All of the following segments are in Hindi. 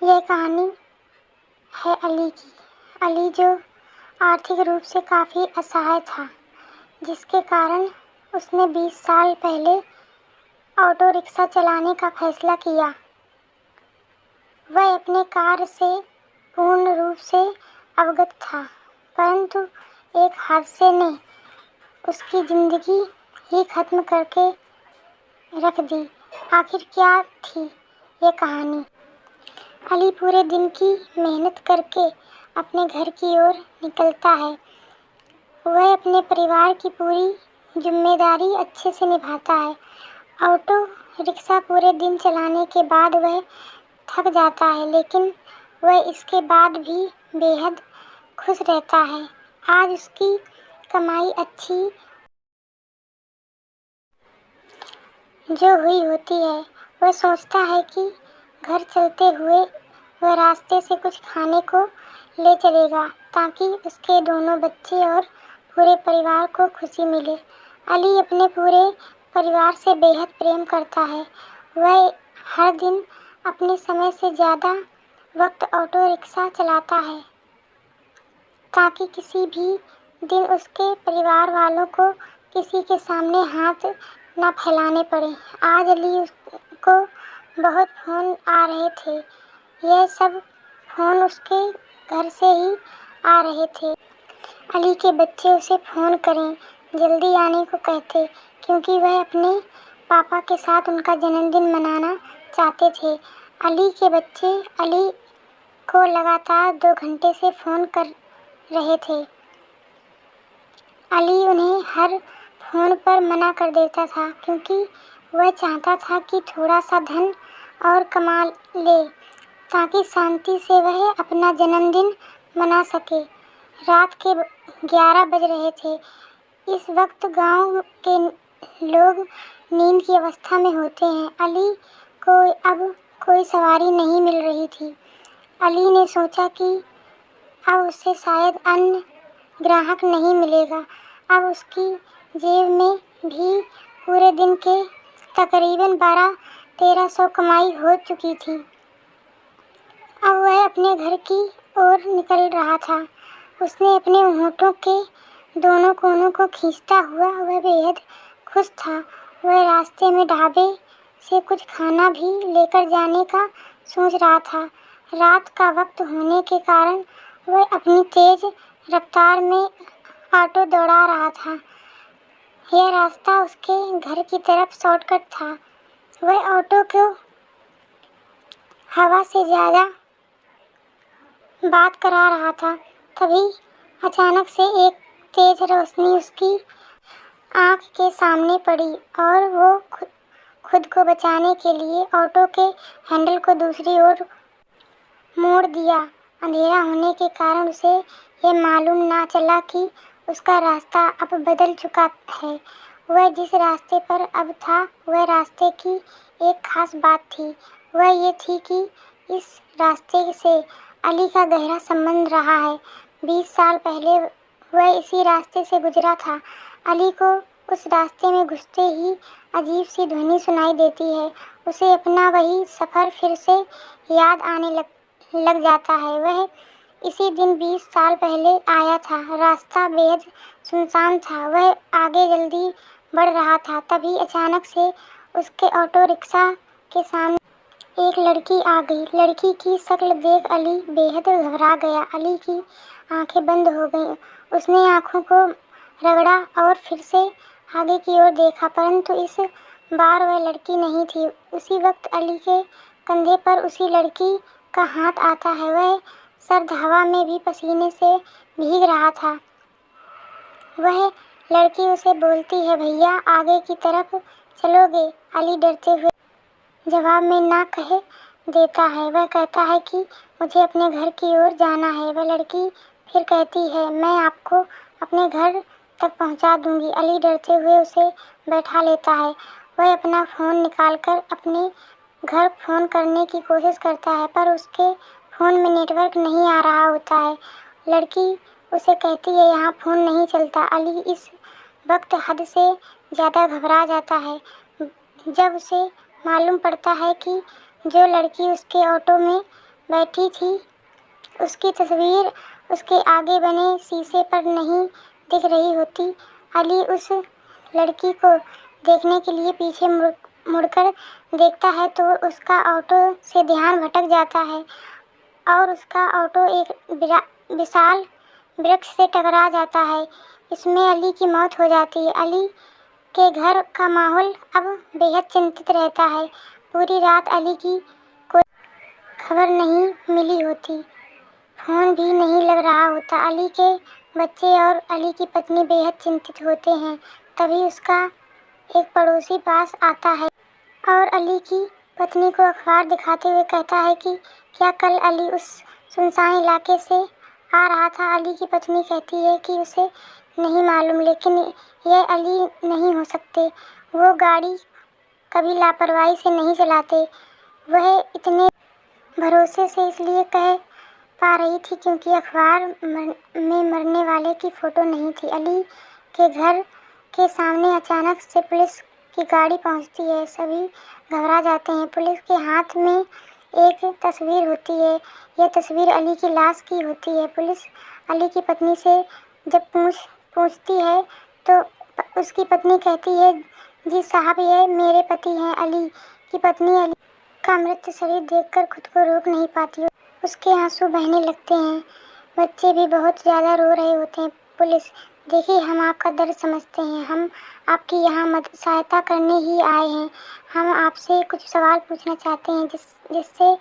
यह कहानी है अली की। अली जो आर्थिक रूप से काफ़ी असहाय था, जिसके कारण उसने 20 साल पहले ऑटो रिक्शा चलाने का फैसला किया। वह अपने कार्य से पूर्ण रूप से अवगत था, परंतु एक हादसे ने उसकी ज़िंदगी ही खत्म करके रख दी। आखिर क्या थी ये कहानी? अली पूरे दिन की मेहनत करके अपने घर की ओर निकलता है। वह अपने परिवार की पूरी जिम्मेदारी अच्छे से निभाता है। ऑटो रिक्शा पूरे दिन चलाने के बाद वह थक जाता है, लेकिन वह इसके बाद भी बेहद खुश रहता है। आज उसकी कमाई अच्छी जो हुई होती है, वह सोचता है कि घर चलते हुए वह रास्ते से कुछ खाने को ले चलेगा, ताकि उसके दोनों बच्चे और पूरे परिवार को खुशी मिले। अली अपने पूरे परिवार से बेहद प्रेम करता है। वह हर दिन अपने समय से ज़्यादा वक्त ऑटो रिक्शा चलाता है, ताकि किसी भी दिन उसके परिवार वालों को किसी के सामने हाथ न फैलाने पड़े। आज अली को बहुत फ़ोन आ रहे थे। यह सब फ़ोन उसके घर से ही आ रहे थे। अली के बच्चे उसे फ़ोन करें जल्दी आने को कहते, क्योंकि वह अपने पापा के साथ उनका जन्मदिन मनाना चाहते थे। अली के बच्चे अली को लगातार 2 घंटे से फ़ोन कर रहे थे। अली उन्हें हर फ़ोन पर मना कर देता था, क्योंकि वह चाहता था कि थोड़ा सा धन और कमा ले, ताकि शांति से वह अपना जन्मदिन मना सके। रात के 11 बज रहे थे। इस वक्त गांव के लोग नींद की अवस्था में होते हैं। अली को अब कोई सवारी नहीं मिल रही थी। अली ने सोचा कि अब उसे शायद अन्य ग्राहक नहीं मिलेगा। अब उसकी जेब में भी पूरे दिन के तकरीबन 1200-1300 कमाई हो चुकी थी। अब वह अपने घर की ओर निकल रहा था। उसने अपने होठों के दोनों कोनों को खींचता हुआ वह बेहद खुश था। वह रास्ते में ढाबे से कुछ खाना भी लेकर जाने का सोच रहा था। रात का वक्त होने के कारण वह अपनी तेज रफ्तार में ऑटो दौड़ा रहा था। यह रास्ता उसके घर की तरफ शॉर्टकट था। वह ऑटो को हवा से ज़्यादा बात करा रहा था। तभी अचानक से एक तेज रोशनी उसकी आंख के सामने पड़ी और वो खुद को बचाने के लिए ऑटो के हैंडल को दूसरी ओर मोड़ दिया। अंधेरा होने के कारण उसे यह मालूम ना चला कि उसका रास्ता अब बदल चुका है। वह जिस रास्ते पर अब था, वह रास्ते की एक खास बात थी। वह ये थी कि इस रास्ते से अली का गहरा संबंध रहा है। 20 साल पहले वह इसी रास्ते से गुजरा था। अली को उस रास्ते में घुसते ही अजीब सी ध्वनि सुनाई देती है। उसे अपना वही सफ़र फिर से याद आने लग जाता है। वह इसी दिन 20 साल पहले आया था। रास्ता बेहद सुनसान था। वह आगे जल्दी बढ़ रहा था। तभी अचानक से उसके ऑटो रिक्शा के सामने एक लड़की आ गई। लड़की की शक्ल देख अली बेहद घबरा गया। अली की आंखें बंद हो गईं। उसने आंखों को रगड़ा और फिर से आगे की ओर देखा, परंतु इस बार वह लड़की नहीं थी। उसी वक्त अली के कंधे पर उसी लड़की का हाथ आता है। वह सर्द हवा में भी पसीने से भीग रहा था। वह लड़की उसे बोलती है, भैया आगे की तरफ चलोगे? अली डरते हुए जवाब में ना कह देता है। वह कहता है कि मुझे अपने घर की ओर जाना है। वह लड़की फिर कहती है, मैं आपको अपने घर तक पहुंचा दूंगी। अली डरते हुए उसे बैठा लेता है। वह अपना फ़ोन निकालकर अपने घर फ़ोन करने की कोशिश करता है, पर उसके फ़ोन में नेटवर्क नहीं आ रहा होता है। लड़की उसे कहती है, यहाँ फ़ोन नहीं चलता। अली इस वक्त हद से ज़्यादा घबरा जाता है जब उसे मालूम पड़ता है कि जो लड़की उसके ऑटो में बैठी थी उसकी तस्वीर उसके आगे बने शीशे पर नहीं दिख रही होती। अली उस लड़की को देखने के लिए पीछे मुड़कर देखता है तो उसका ऑटो से ध्यान भटक जाता है और उसका ऑटो एक विशाल वृक्ष से टकरा जाता है। इसमें अली की मौत हो जाती है। अली के घर का माहौल अब बेहद चिंतित रहता है। पूरी रात अली की कोई खबर नहीं मिली होती, फ़ोन भी नहीं लग रहा होता। अली के बच्चे और अली की पत्नी बेहद चिंतित होते हैं। तभी उसका एक पड़ोसी पास आता है और अली की पत्नी को अखबार दिखाते हुए कहता है कि क्या कल अली उस सुनसान इलाके से आ रहा था। अली की पत्नी कहती है कि उसे नहीं मालूम, लेकिन यह अली नहीं हो सकते। वो गाड़ी कभी लापरवाही से नहीं चलाते। वह इतने भरोसे से इसलिए कह पा रही थी क्योंकि अखबार में मरने वाले की फ़ोटो नहीं थी। अली के घर के सामने अचानक से पुलिस की गाड़ी पहुंचती है। सभी घबरा जाते हैं। पुलिस के हाथ में एक तस्वीर होती है। यह तस्वीर अली की लाश की होती है। पुलिस अली की पत्नी से जब पूछती है तो उसकी पत्नी कहती है, जी साहब, ये मेरे पति हैं। अली की पत्नी अली का मृत शरीर देखकर खुद को रोक नहीं पाती। उसके आंसू बहने लगते हैं। बच्चे भी बहुत ज़्यादा रो रहे होते हैं। पुलिस, देखिए, हम आपका दर्द समझते हैं। हम आपकी यहाँ सहायता करने ही आए हैं। हम आपसे कुछ सवाल पूछना चाहते हैं जिससे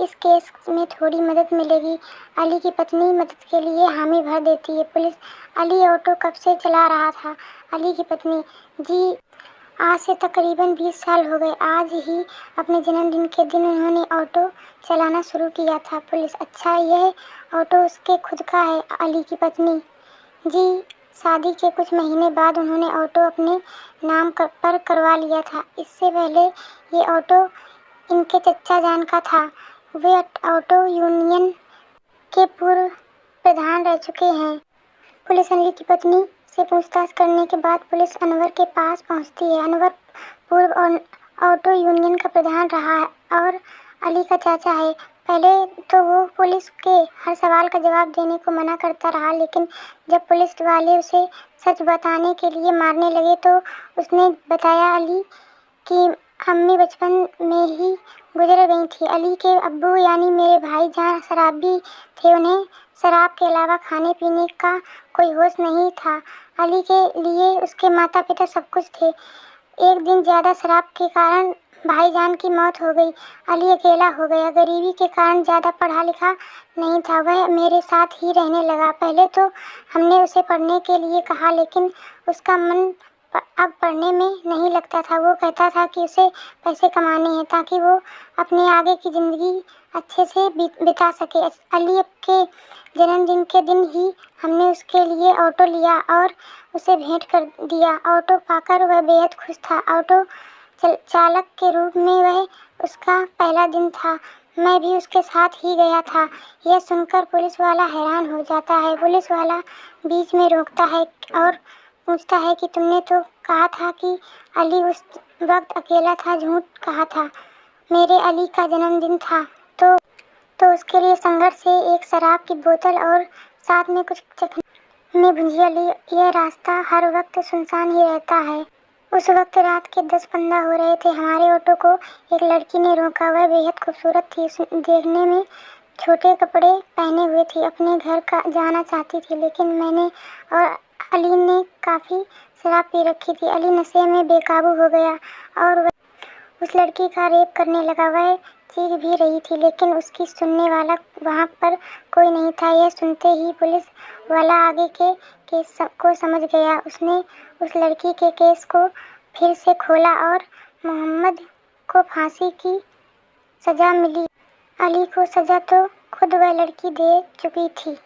इस केस में थोड़ी मदद मिलेगी। अली की पत्नी मदद के लिए हामी भर देती है। पुलिस, अली ऑटो कब से चला रहा था। अली की पत्नी, जी आज से तकरीबन 20 साल हो गए। आज ही अपने जन्मदिन के दिन उन्होंने ऑटो चलाना शुरू किया था। पुलिस, अच्छा, यह ऑटो उसके खुद का है। अली की पत्नी, जी शादी के कुछ महीने बाद उन्होंने ऑटो अपने नाम पर करवा लिया था। इससे पहले ये ऑटो इनके चचा जान का था। वे ऑटो यूनियन के पूर्व प्रधान रह चुके हैं। पुलिस अली की पत्नी से पूछताछ करने के बाद पुलिस अनवर के पास पहुंचती है। अनवर पूर्व ऑटो यूनियन का प्रधान रहा है और अली का चाचा है। पहले तो वो पुलिस के हर सवाल का जवाब देने को मना करता रहा, लेकिन जब पुलिस वाले उसे सच बताने के लिए मारने लगे तो उसने बताया अली कि अम्मी बचपन में ही गुजर गई थी। अली के अब्बू यानी मेरे भाईजान शराबी थे। उन्हें शराब के अलावा खाने पीने का कोई होश नहीं था। अली के लिए उसके माता पिता सब कुछ थे। एक दिन ज़्यादा शराब के कारण भाईजान की मौत हो गई। अली अकेला हो गया। गरीबी के कारण ज़्यादा पढ़ा लिखा नहीं था। वह मेरे साथ ही रहने लगा। पहले तो हमने उसे पढ़ने के लिए कहा, लेकिन उसका मन अब पढ़ने में नहीं लगता था। वो कहता था कि उसे पैसे कमाने हैं ताकि वो अपने आगे की ज़िंदगी अच्छे से बिता सके। अली के जन्मदिन के दिन ही हमने उसके लिए ऑटो लिया और उसे भेंट कर दिया। ऑटो पाकर वह बेहद खुश था। ऑटो चालक के रूप में वह उसका पहला दिन था। मैं भी उसके साथ ही गया था। यह सुनकर पुलिस वाला हैरान हो जाता है। पुलिस वाला बीच में रोकता है और पूछता है कि तुमने तो कहा था कि अली उस वक्त अकेला था। झूठ कहा था। मेरे अली का जन्मदिन था तो उसके लिए संघर्ष से एक शराब की बोतल और साथ में कुछ चखने में भुजिया ली। यह रास्ता हर वक्त सुनसान ही रहता है। उस वक्त रात के 10-15 हो रहे थे। हमारे ऑटो को एक लड़की ने रोका। वह बेहद खूबसूरत थी। देखने में छोटे कपड़े पहने हुए थी। अपने घर का जाना चाहती थी, लेकिन मैंने और अली ने काफ़ी शराब पी रखी थी। अली नशे में बेकाबू हो गया और वह उस लड़की का रेप करने लगा। वह चीख भी रही थी, लेकिन उसकी सुनने वाला वहाँ पर कोई नहीं था। यह सुनते ही पुलिस वाला आगे के केस को समझ गया। उसने उस लड़की के केस को फिर से खोला और मोहम्मद को फांसी की सज़ा मिली। अली को सज़ा तो खुद वह लड़की दे चुकी थी।